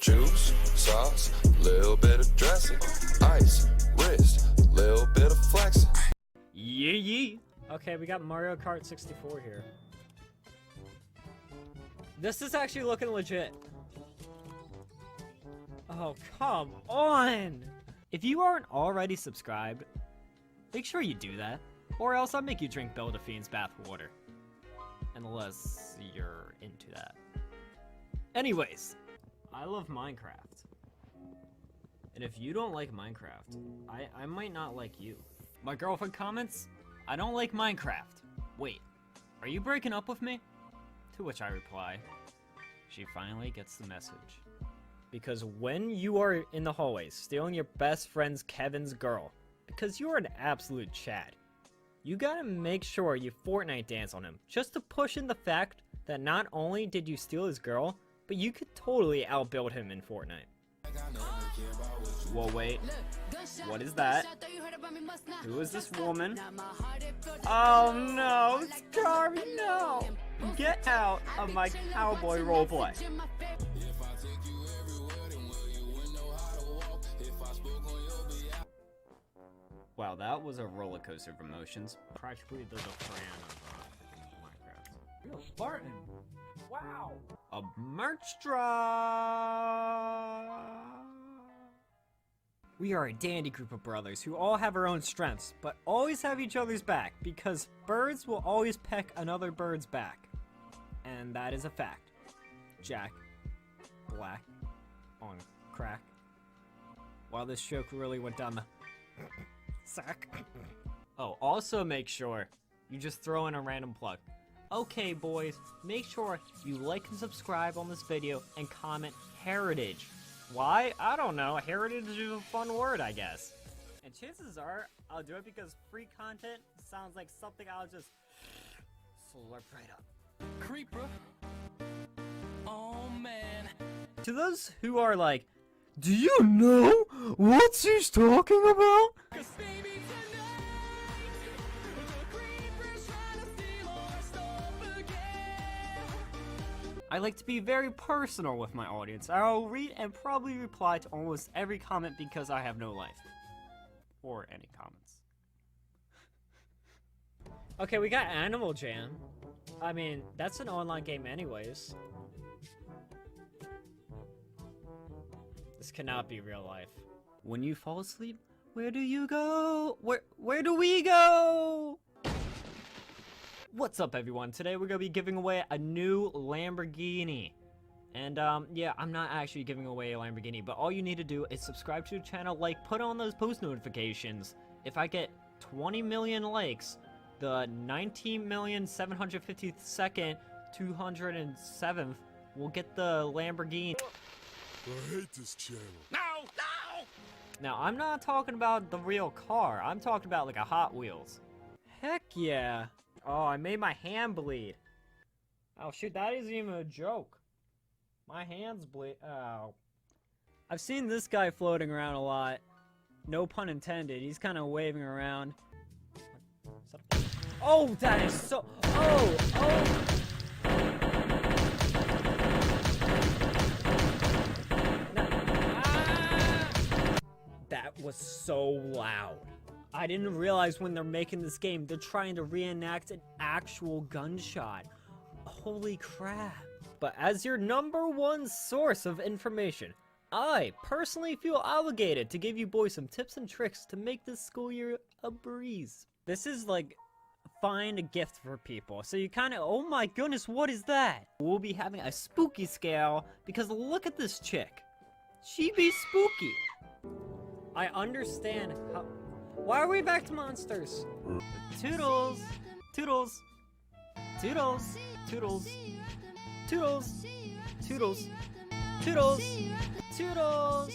Juice, sauce, little bit of dressing, ice, wrist, little bit of flexing. Yeah. Okay, we got Mario Kart 64 here. This is actually looking legit. Oh, come on! If you aren't already subscribed, make sure you do that. Or else I'll make you drink Beldafine's bathwater. Unless you're into that. Anyways, I love Minecraft. And if you don't like Minecraft, I might not like you. My girlfriend comments, I don't like Minecraft. Wait, are you breaking up with me? To which I reply, she finally gets the message. Because when you are in the hallways stealing your best friend's Kevin's girl, because you are an absolute Chad, you gotta make sure you Fortnite dance on him, just to push in the fact that not only did you steal his girl, but you could totally outbuild him in Fortnite. Whoa, wait. What is that? Who is this woman? Oh no, Scarby, no! Get out of my cowboy roleplay. Wow, that was a roller coaster of emotions. Practically the fan of Minecraft. Real Spartan. Wow. A merch drop. We are a dandy group of brothers who all have our own strengths, but always have each other's back, because birds will always peck another bird's back. And that is a fact. Jack, black, on crack. Wow, this joke really went down the sack. Oh, also make sure you just throw in a random plug. Okay, boys, make sure you like and subscribe on this video and comment heritage. Why? I don't know. Heritage is a fun word, I guess. And chances are, I'll do it because free content sounds like something I'll just slurp right up. Creeper. Oh man. To those who are like, do you know what she's talking about? I like to be very personal with my audience. I'll read and probably reply to almost every comment because I have no life. Or any comments. Okay, we got Animal Jam. I mean, that's an online game anyways. This cannot be real life. When you fall asleep, where do you go? Where do we go? What's up, everyone? Today we're gonna be giving away a new Lamborghini. And yeah, I'm not actually giving away a Lamborghini, but all you need to do is subscribe to the channel, like, put on those post notifications. If I get 20 million likes, the 19,752nd, 207th will get the Lamborghini. I hate this channel. No! No! Now, I'm not talking about the real car. I'm talking about like a Hot Wheels. Heck yeah. Oh, I made my hand bleed. Oh shoot, that isn't even a joke. My hands bleed. Oh. I've seen this guy floating around a lot. No pun intended. He's kind of waving around. Oh, that is so... Oh! That was so loud. I didn't realize when they're making this game, they're trying to reenact an actual gunshot. Holy crap. But as your #1 source of information, I personally feel obligated to give you boys some tips and tricks to make this school year a breeze. This is like, find a gift for people. So you kind of, oh my goodness, what is that? We'll be having a spooky scale because look at this chick. She be spooky. I understand how... Why are we back to monsters? Toodles! Toodles! Toodles! Toodles! Toodles! Toodles! Toodles! Toodles!